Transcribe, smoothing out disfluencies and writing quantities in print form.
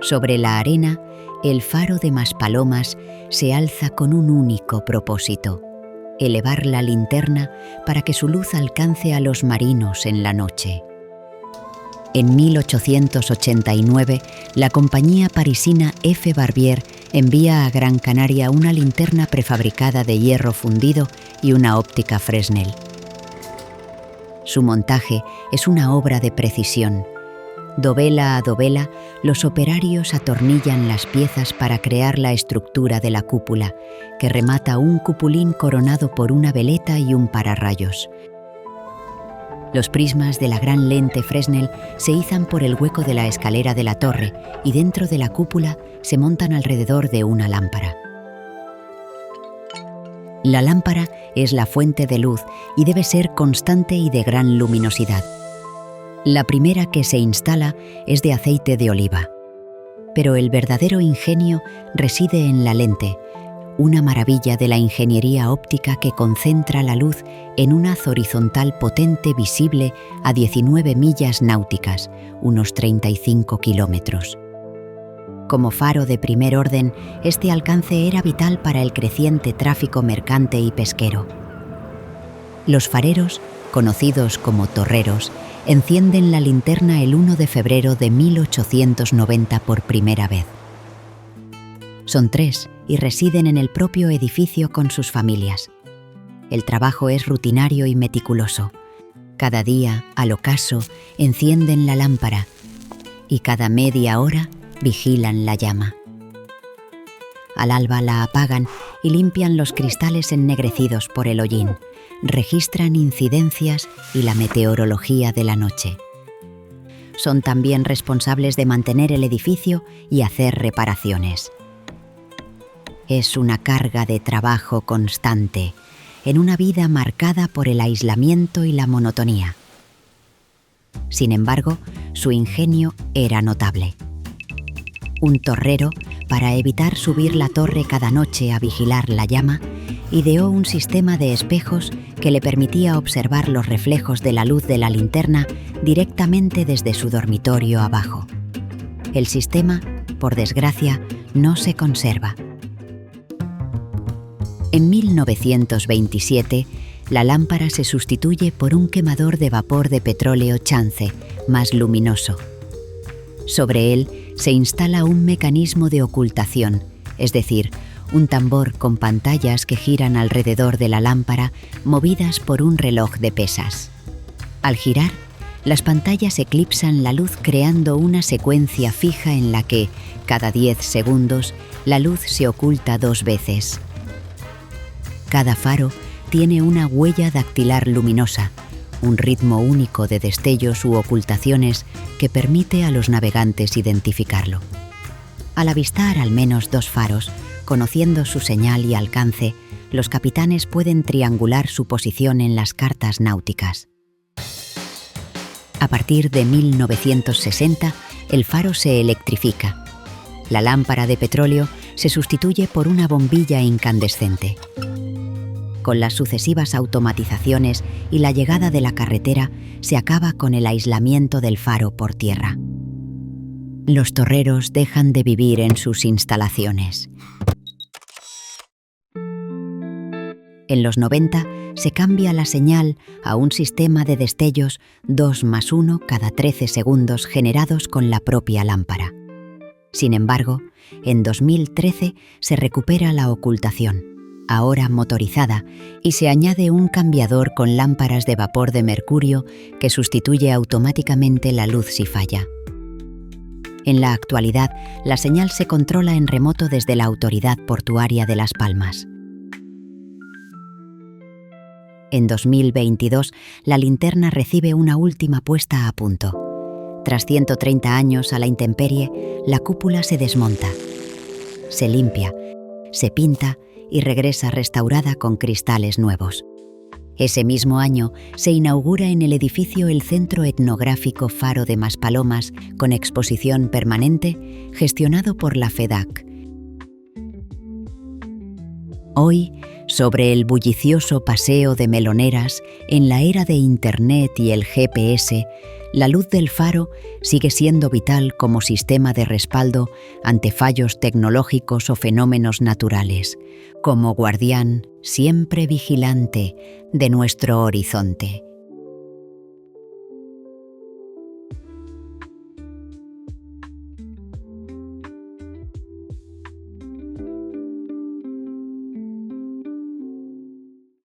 Sobre la arena, el faro de Maspalomas se alza con un único propósito: elevar la linterna para que su luz alcance a los marinos en la noche. En 1889, la compañía parisina F. Barbier envía a Gran Canaria una linterna prefabricada de hierro fundido y una óptica Fresnel. Su montaje es una obra de precisión. Dovela a dovela, los operarios atornillan las piezas para crear la estructura de la cúpula, que remata un cupulín coronado por una veleta y un pararrayos. Los prismas de la gran lente Fresnel se izan por el hueco de la escalera de la torre y dentro de la cúpula se montan alrededor de una lámpara. La lámpara es la fuente de luz y debe ser constante y de gran luminosidad. La primera que se instala es de aceite de oliva. Pero el verdadero ingenio reside en la lente, una maravilla de la ingeniería óptica que concentra la luz en un haz horizontal potente visible a 19 millas náuticas, unos 35 kilómetros. Como faro de primer orden, este alcance era vital para el creciente tráfico mercante y pesquero. Los fareros, conocidos como torreros, encienden la linterna el 1 de febrero de 1890 por primera vez. Son 3 y residen en el propio edificio con sus familias. El trabajo es rutinario y meticuloso. Cada día, al ocaso, encienden la lámpara y cada media hora vigilan la llama. Al alba la apagan y limpian los cristales ennegrecidos por el hollín. Registran incidencias y la meteorología de la noche. Son también responsables de mantener el edificio y hacer reparaciones. Es una carga de trabajo constante, en una vida marcada por el aislamiento y la monotonía. Sin embargo, su ingenio era notable. Un torrero, para evitar subir la torre cada noche a vigilar la llama, ideó un sistema de espejos que le permitía observar los reflejos de la luz de la linterna directamente desde su dormitorio abajo. El sistema, por desgracia, no se conserva. En 1927, la lámpara se sustituye por un quemador de vapor de petróleo Chance, más luminoso. Sobre él se instala un mecanismo de ocultación, es decir, un tambor con pantallas que giran alrededor de la lámpara, movidas por un reloj de pesas. Al girar, las pantallas eclipsan la luz creando una secuencia fija en la que, cada 10 segundos, la luz se oculta 2 veces. Cada faro tiene una huella dactilar luminosa, un ritmo único de destellos u ocultaciones que permite a los navegantes identificarlo. Al avistar al menos 2 faros, conociendo su señal y alcance, los capitanes pueden triangular su posición en las cartas náuticas. A partir de 1960, el faro se electrifica. La lámpara de petróleo se sustituye por una bombilla incandescente. Con las sucesivas automatizaciones y la llegada de la carretera, se acaba con el aislamiento del faro por tierra. Los torreros dejan de vivir en sus instalaciones. En los 90 se cambia la señal a un sistema de destellos 2+1 cada 13 segundos generados con la propia lámpara. Sin embargo, en 2013 se recupera la ocultación, ahora motorizada, y se añade un cambiador con lámparas de vapor de mercurio que sustituye automáticamente la luz si falla. En la actualidad, la señal se controla en remoto desde la Autoridad Portuaria de Las Palmas. En 2022, la linterna recibe una última puesta a punto. Tras 130 años a la intemperie, la cúpula se desmonta. Se limpia, se pinta y regresa restaurada con cristales nuevos. Ese mismo año se inaugura en el edificio el Centro Etnográfico Faro de Maspalomas, con exposición permanente, gestionado por la FEDAC. Hoy, Sobre el bullicioso paseo de meloneras, en la era de Internet y el GPS, la luz del faro sigue siendo vital como sistema de respaldo ante fallos tecnológicos o fenómenos naturales, como guardián siempre vigilante de nuestro horizonte.